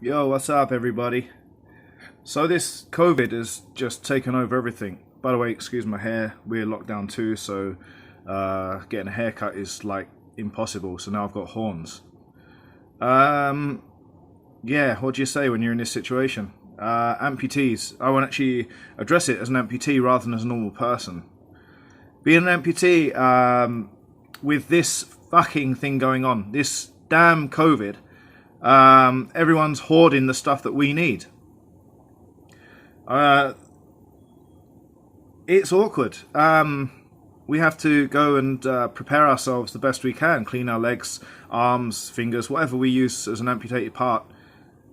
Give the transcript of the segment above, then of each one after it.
Yo, what's up, everybody? So this COVID has just taken over everything. By the way, excuse my hair. We're locked down too, so getting a haircut is like impossible. So now I've got horns. Um, yeah, what do you say when you're in this situation? Amputees. I want to actually address it as an amputee rather than as a normal person. Being an amputee, with this fucking thing going on, this damn COVID, everyone's hoarding the stuff that we need. Uh, it's awkward. We have to go and prepare ourselves the best we can, clean our legs, arms, fingers, whatever we use as an amputated part.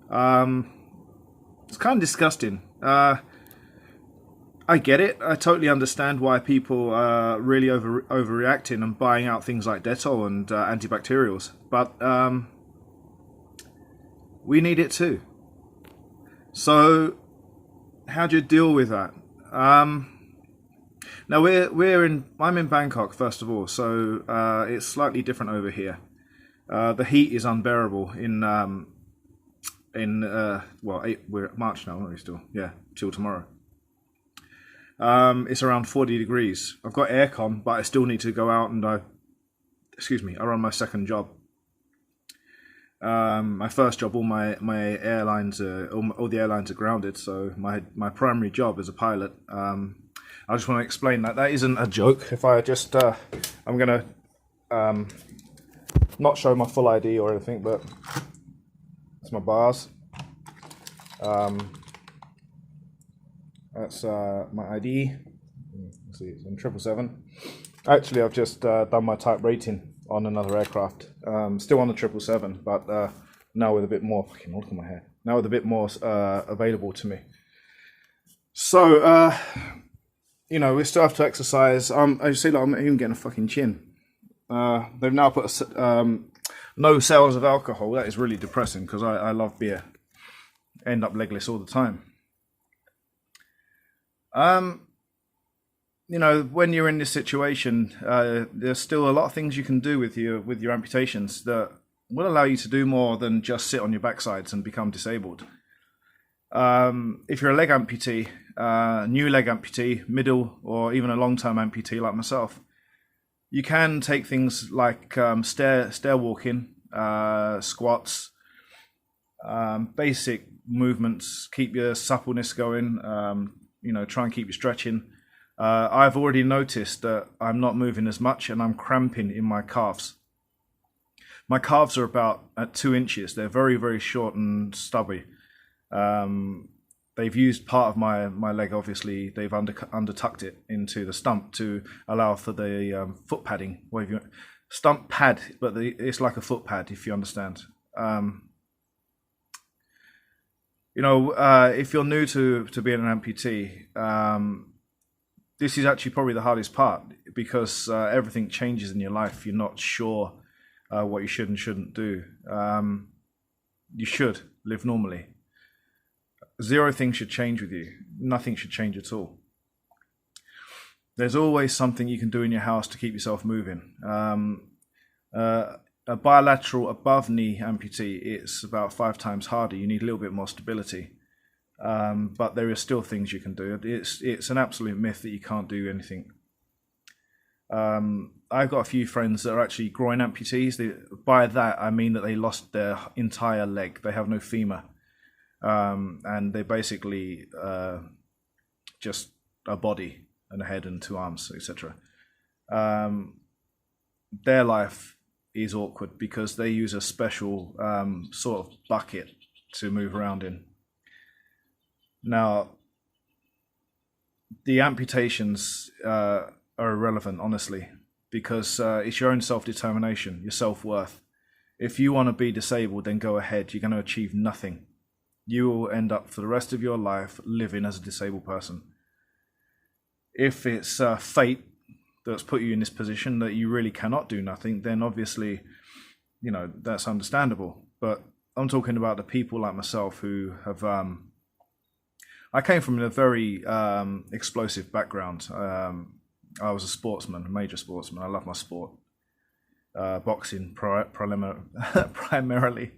It's kind of disgusting. I get it. I totally understand why people are really overreacting and buying out things like Dettol and antibacterials, but we need it too. So, how do you deal with that? Now I'm in Bangkok first of all, so it's slightly different over here. The heat is unbearable we're at March now, aren't we still? Yeah, till tomorrow. It's around 40 degrees. I've got aircon, but I still need to go out and I run my second job. My first job, all my airlines, all the airlines are grounded. So my primary job is a pilot. I just want to explain that isn't a joke. If I just, I'm gonna not show my full ID or anything, but that's my bars. That's my ID. Let's see, it's on 777. Actually, I've just done my type rating on another aircraft. Still on the 777, but now with a bit more. Fucking look at my hair. Now with a bit more available to me. So, we still have to exercise. I see, like, I'm even getting a fucking chin. They've now put no sales of alcohol. That is really depressing because I love beer. End up legless all the time. When you're in this situation, there's still a lot of things you can do with your amputations that will allow you to do more than just sit on your backsides and become disabled. If you're a leg amputee, new leg amputee, middle, or even a long-term amputee like myself, you can take things like stair walking, squats, basic movements, keep your suppleness going. Try and keep you stretching. I've already noticed that I'm not moving as much and I'm cramping in my calves. My calves are about at 2 inches. They're very, very short and stubby. They've used part of my leg, obviously. They've undertucked it into the stump to allow for the foot padding. Stump pad, but it's like a foot pad, if you understand. If you're new to being an amputee, this is actually probably the hardest part because everything changes in your life. You're not sure what you should and shouldn't do. You should live normally. Zero things should change with you. Nothing should change at all. There's always something you can do in your house to keep yourself moving. A bilateral above knee amputee, it's about 5 times harder. You need a little bit more stability. But there are still things you can do. It's an absolute myth that you can't do anything. I've got a few friends that are actually groin amputees. By that, I mean that they lost their entire leg. They have no femur. And they basically just a body and a head and 2 arms, etc. Their life is awkward because they use a special sort of bucket to move around in. Now, the amputations are irrelevant, honestly, because it's your own self-determination, your self-worth. If you want to be disabled, then go ahead. You're going to achieve nothing. You will end up for the rest of your life living as a disabled person. If it's fate that's put you in this position that you really cannot do nothing, then obviously, that's understandable. But I'm talking about the people like myself who have... I came from a very explosive background. I was a sportsman, a major sportsman. I love my sport. Boxing primarily.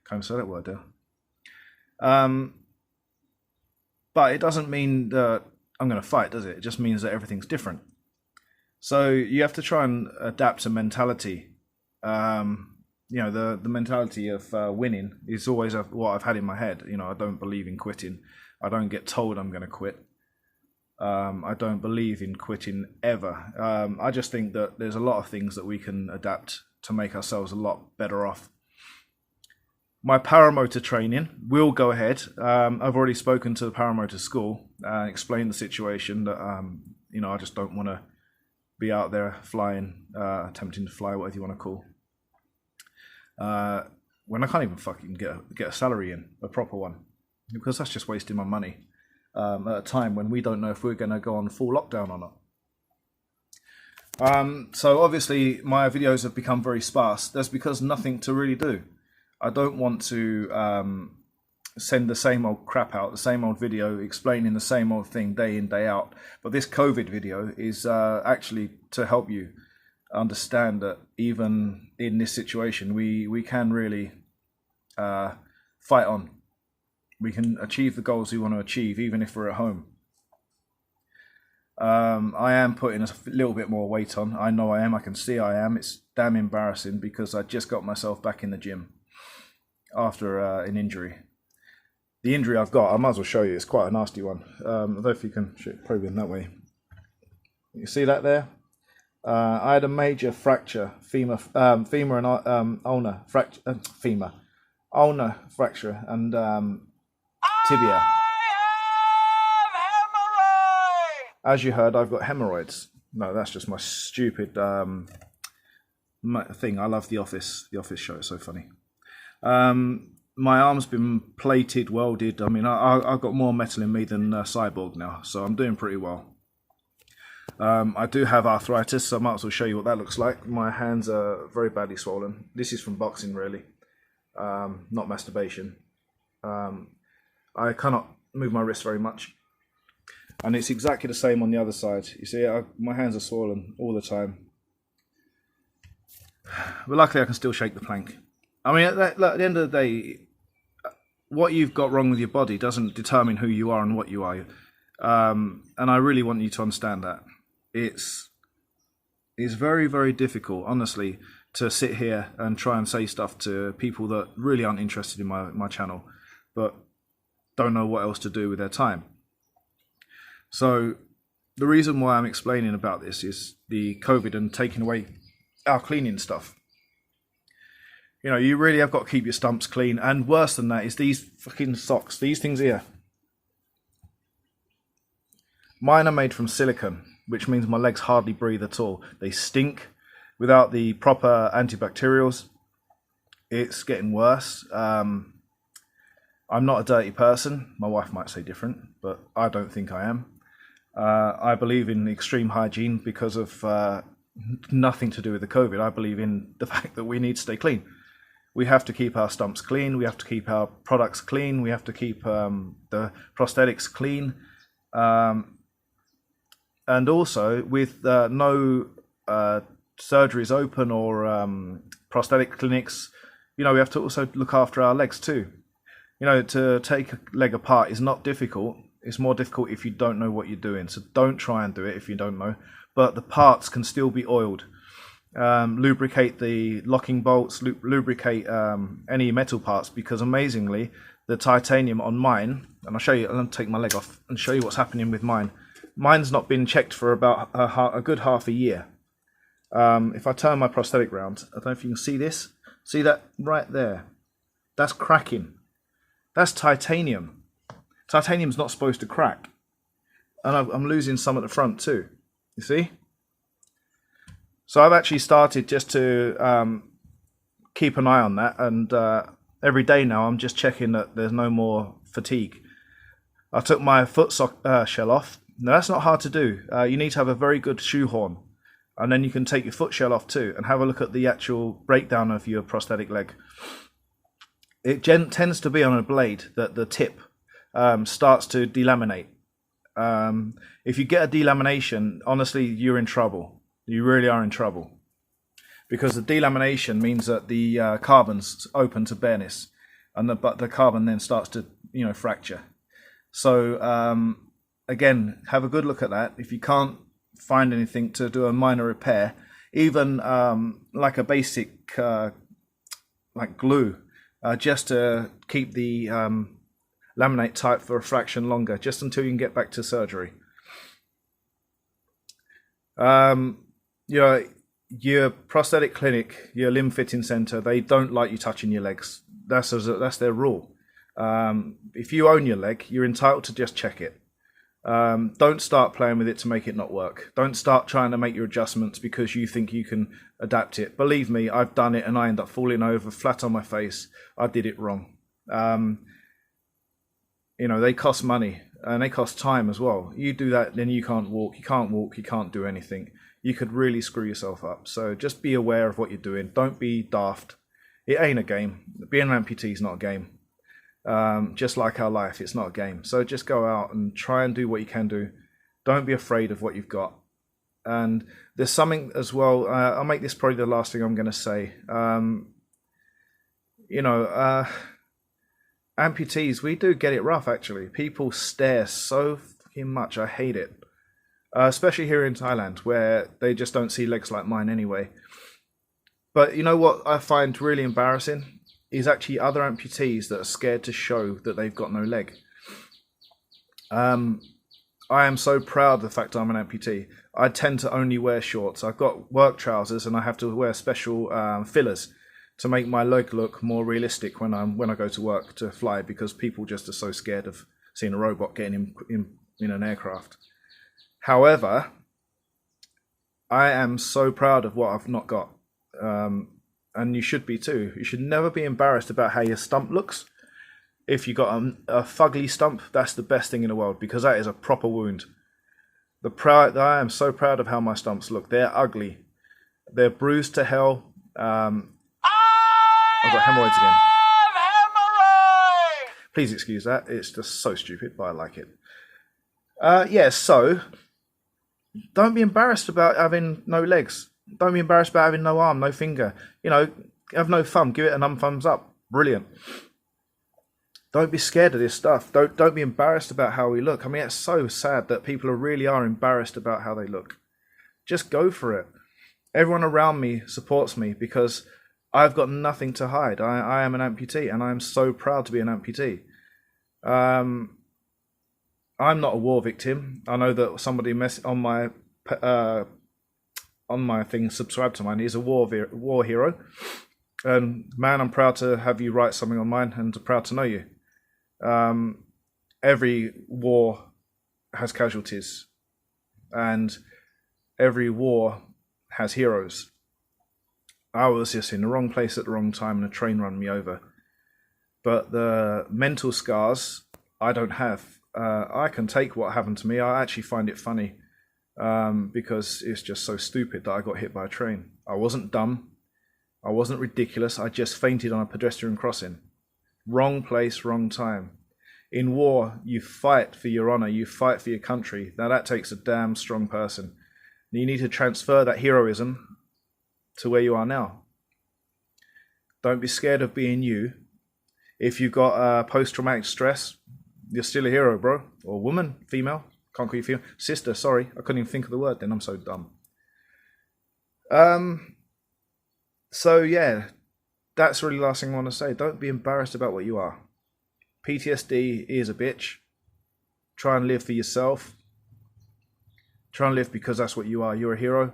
Can't say that word there. But it doesn't mean that I'm going to fight, does it? It just means that everything's different. So you have to try and adapt a mentality. The mentality of winning is always what I've had in my head. I don't believe in quitting. I don't get told I'm going to quit. I don't believe in quitting ever. I just think that there's a lot of things that we can adapt to make ourselves a lot better off. My paramotor training will go ahead. I've already spoken to the paramotor school and explained the situation that I just don't want to be out there flying, attempting to fly, whatever you want to call. When I can't even fucking get a salary in, a proper one, because that's just wasting my money at a time when we don't know if we're going to go on full lockdown or not. So obviously my videos have become very sparse. That's because nothing to really do. I don't want to send the same old crap out, the same old video explaining the same old thing day in, day out. But this COVID video is actually to help you understand that even in this situation, we can really fight on. We can achieve the goals we want to achieve, even if we're at home. I am putting a little bit more weight on. I know I am. I can see I am. It's damn embarrassing because I just got myself back in the gym after an injury. The injury I've got, I might as well show you. It's quite a nasty one. I don't know if you can probe in that way. You see that there? I had a major fracture, femur and ulnar fracture, ulnar fracture, and tibia. As you heard, I've got hemorrhoids. No, that's just my stupid thing. I love The Office. The Office show is so funny. My arm's been plated, welded. I mean, I've got more metal in me than Cyborg now, so I'm doing pretty well. I do have arthritis, so I might as well show you what that looks like. My hands are very badly swollen. This is from boxing, really, not masturbation. I cannot move my wrist very much. And it's exactly the same on the other side. You see, my hands are swollen all the time. But luckily I can still shake the plank. I mean, at the end of the day, what you've got wrong with your body doesn't determine who you are and what you are. And I really want you to understand that. It's very, very difficult, honestly, to sit here and try and say stuff to people that really aren't interested in my channel, but don't know what else to do with their time. So the reason why I'm explaining about this is the COVID and taking away our cleaning stuff. You really have got to keep your stumps clean. And worse than that is these fucking socks, these things here. Mine are made from silicone, which means my legs hardly breathe at all. They stink without the proper antibacterials. It's getting worse. I'm not a dirty person. My wife might say different, but I don't think I am. I believe in extreme hygiene because of nothing to do with the COVID. I believe in the fact that we need to stay clean. We have to keep our stumps clean. We have to keep our products clean. We have to keep the prosthetics clean. And also, with no surgeries open or prosthetic clinics, we have to also look after our legs too. To take a leg apart is not difficult. It's more difficult if you don't know what you're doing. So don't try and do it if you don't know. But the parts can still be oiled. Lubricate the locking bolts, lubricate any metal parts, because amazingly, the titanium on mine, and I'll show you, I'll take my leg off and show you what's happening with mine. Mine's not been checked for about a good half a year. If I turn my prosthetic round, I don't know if you can see this. See that right there? That's cracking. That's titanium. Titanium's not supposed to crack. And I'm losing some at the front too. You see? So I've actually started just to keep an eye on that. And every day now I'm just checking that there's no more fatigue. I took my foot shell off. Now that's not hard to do. You need to have a very good shoehorn. And then you can take your foot shell off too and have a look at the actual breakdown of your prosthetic leg. It tends to be on a blade that the tip starts to delaminate. If you get a delamination, honestly, you're in trouble. You really are in trouble. Because the delamination means that the carbon's open to bareness. and but the carbon then starts to fracture. So again, have a good look at that. If you can't find anything to do a minor repair, even like a basic like glue, just to keep the laminate tight for a fraction longer, just until you can get back to surgery. Your prosthetic clinic, your limb fitting center, they don't like you touching your legs. That's their rule. If you own your leg, you're entitled to just check it. Don't start playing with it to make it not work. Don't start trying to make your adjustments because you think you can adapt it. Believe me, I've done it and I end up falling over flat on my face. I did it wrong. They cost money and they cost time as well. You do that, then you can't walk, you can't do anything. You could really screw yourself up. So just be aware of what you're doing. Don't be daft. It ain't a game. Being an amputee is not a game. Just like our life, it's not a game. So just go out and try and do what you can do. Don't be afraid of what you've got. And there's something as well, I'll make this probably the last thing I'm going to say. Amputees, we do get it rough actually. People stare so fucking much. I hate it. Especially here in Thailand, where they just don't see legs like mine anyway. But you know what I find really embarrassing is actually other amputees that are scared to show that they've got no leg. I am so proud of the fact I'm an amputee. I tend to only wear shorts. I've got work trousers and I have to wear special fillers to make my leg look more realistic when I go to work to fly, because people just are so scared of seeing a robot getting in an aircraft. However, I am so proud of what I've not got. And you should be too. You should never be embarrassed about how your stump looks. If you got a fugly stump, that's the best thing in the world, because that is a proper wound. I am so proud of how my stumps look. They're ugly. They're bruised to hell. I've got hemorrhoids again. Please excuse that. It's just so stupid, but I like it. So don't be embarrassed about having no legs. Don't be embarrassed about having no arm, no finger. Have no thumb. Give it a thumbs up. Brilliant. Don't be scared of this stuff. Don't be embarrassed about how we look. I mean, it's so sad that people really are embarrassed about how they look. Just go for it. Everyone around me supports me because I've got nothing to hide. I am an amputee, and I'm so proud to be an amputee. I'm not a war victim. I know that somebody on my thing, subscribe to mine. He's a war hero. And man, I'm proud to have you write something on mine, and proud to know you. Every war has casualties, and every war has heroes. I was just in the wrong place at the wrong time, and a train ran me over. But the mental scars I don't have. I can take what happened to me. I actually find it funny. Because it's just so stupid that I got hit by a train. I wasn't dumb. I wasn't ridiculous. I just fainted on a pedestrian crossing. Wrong place, wrong time. In war, you fight for your honor. You fight for your country. Now that takes a damn strong person. You need to transfer that heroism to where you are now. Don't be scared of being you. If you've got post-traumatic stress, you're still a hero, bro. Or woman, female. Can't call you female. Sister, sorry. I couldn't even think of the word then. I'm so dumb. So yeah, that's really the last thing I want to say. Don't be embarrassed about what you are. PTSD is a bitch. Try and live for yourself. Try and live because that's what you are. You're a hero.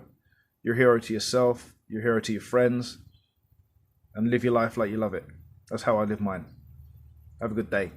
You're a hero to yourself. You're a hero to your friends. And live your life like you love it. That's how I live mine. Have a good day.